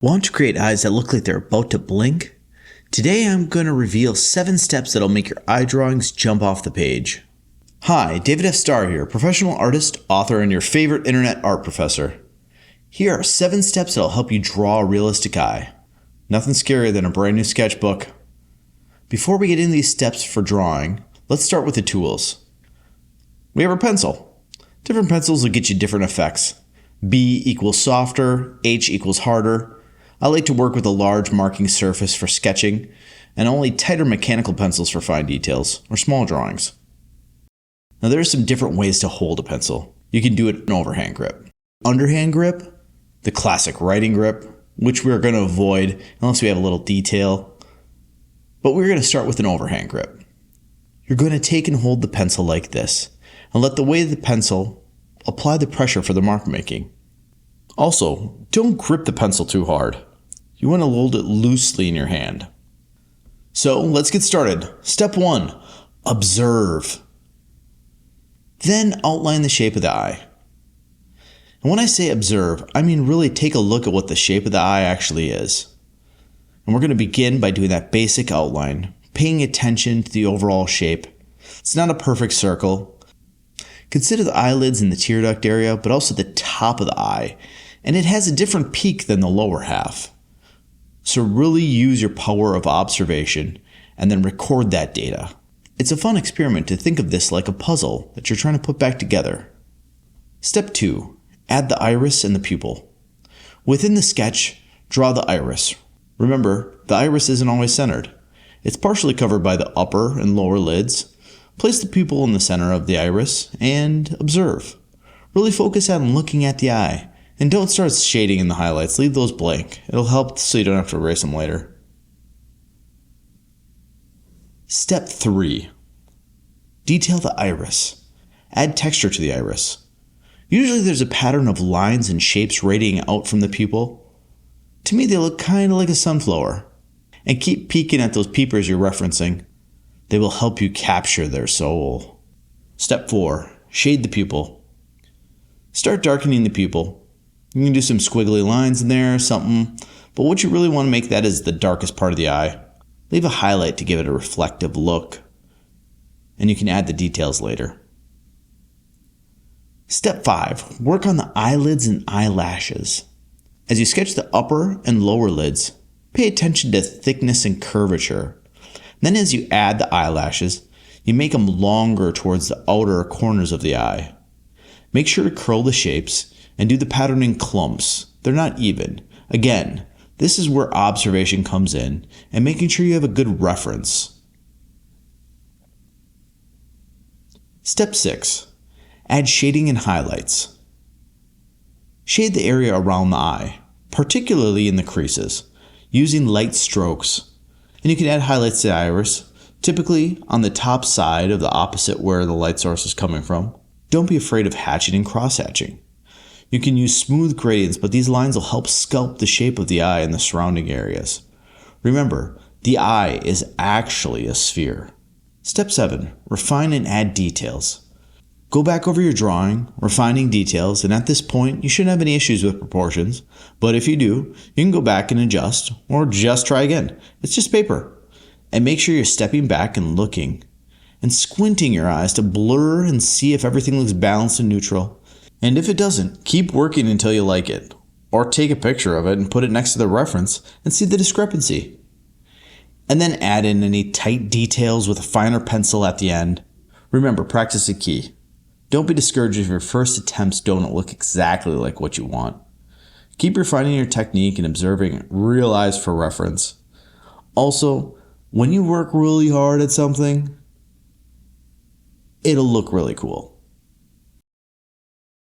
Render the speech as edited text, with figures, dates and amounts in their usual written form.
Want to create eyes that look like they're about to blink? Today I'm going to reveal 7 steps that'll make your eye drawings jump off the page. Hi, David F. Starr here, professional artist, author, and your favorite internet art professor. Here are 7 steps that'll help you draw a realistic eye. Nothing scarier than a brand new sketchbook. Before we get into these steps for drawing, let's start with the tools. We have our pencil. Different pencils will get you different effects. B equals softer, H equals harder. I like to work with a large marking surface for sketching, and only tighter mechanical pencils for fine details, or small drawings. Now there are some different ways to hold a pencil. You can do it in overhand grip. Underhand grip, the classic writing grip, which we're going to avoid unless we have a little detail. But we're going to start with an overhand grip. You're going to take and hold the pencil like this, and let the weight of the pencil apply the pressure for the mark making. Also, don't grip the pencil too hard. You want to hold it loosely in your hand. So let's get started. Step 1, observe. Then outline the shape of the eye. And when I say observe, I mean really take a look at what the shape of the eye actually is. And we're going to begin by doing that basic outline, paying attention to the overall shape. It's not a perfect circle. Consider the eyelids in the tear duct area, but also the top of the eye. And it has a different peak than the lower half. So really use your power of observation and then record that data. It's a fun experiment to think of this like a puzzle that you're trying to put back together. Step 2, add the iris and the pupil. Within the sketch, draw the iris. Remember, the iris isn't always centered. It's partially covered by the upper and lower lids. Place the pupil in the center of the iris and observe. Really focus on looking at the eye. And don't start shading in the highlights, leave those blank. It'll help so you don't have to erase them later. Step 3, detail the iris. Add texture to the iris. Usually there's a pattern of lines and shapes radiating out from the pupil. To me they look kind of like a sunflower. And keep peeking at those peepers you're referencing. They will help you capture their soul. Step 4, shade the pupil. Start darkening the pupil. You can do some squiggly lines in there or something, but what you really want to make that is the darkest part of the eye. Leave a highlight to give it a reflective look, and you can add the details later. Step 5, work on the eyelids and eyelashes. As you sketch the upper and lower lids, pay attention to thickness and curvature. Then as you add the eyelashes, you make them longer towards the outer corners of the eye. Make sure to curl the shapes and do the pattern in clumps. They're not even. Again, this is where observation comes in and making sure you have a good reference. Step 6, add shading and highlights. Shade the area around the eye, particularly in the creases, using light strokes. And you can add highlights to the iris, typically on the top side of the opposite where the light source is coming from. Don't be afraid of hatching and cross-hatching. You can use smooth gradients, but these lines will help sculpt the shape of the eye and the surrounding areas. Remember, the eye is actually a sphere. Step 7, refine and add details. Go back over your drawing, refining details, and at this point, you shouldn't have any issues with proportions. But if you do, you can go back and adjust, or just try again. It's just paper. And make sure you're stepping back and looking, and squinting your eyes to blur and see if everything looks balanced and neutral. And if it doesn't, keep working until you like it. Or take a picture of it and put it next to the reference and see the discrepancy. And then add in any tight details with a finer pencil at the end. Remember, practice is key. Don't be discouraged if your first attempts don't look exactly like what you want. Keep refining your technique and observing real eyes for reference. Also, when you work really hard at something, it'll look really cool.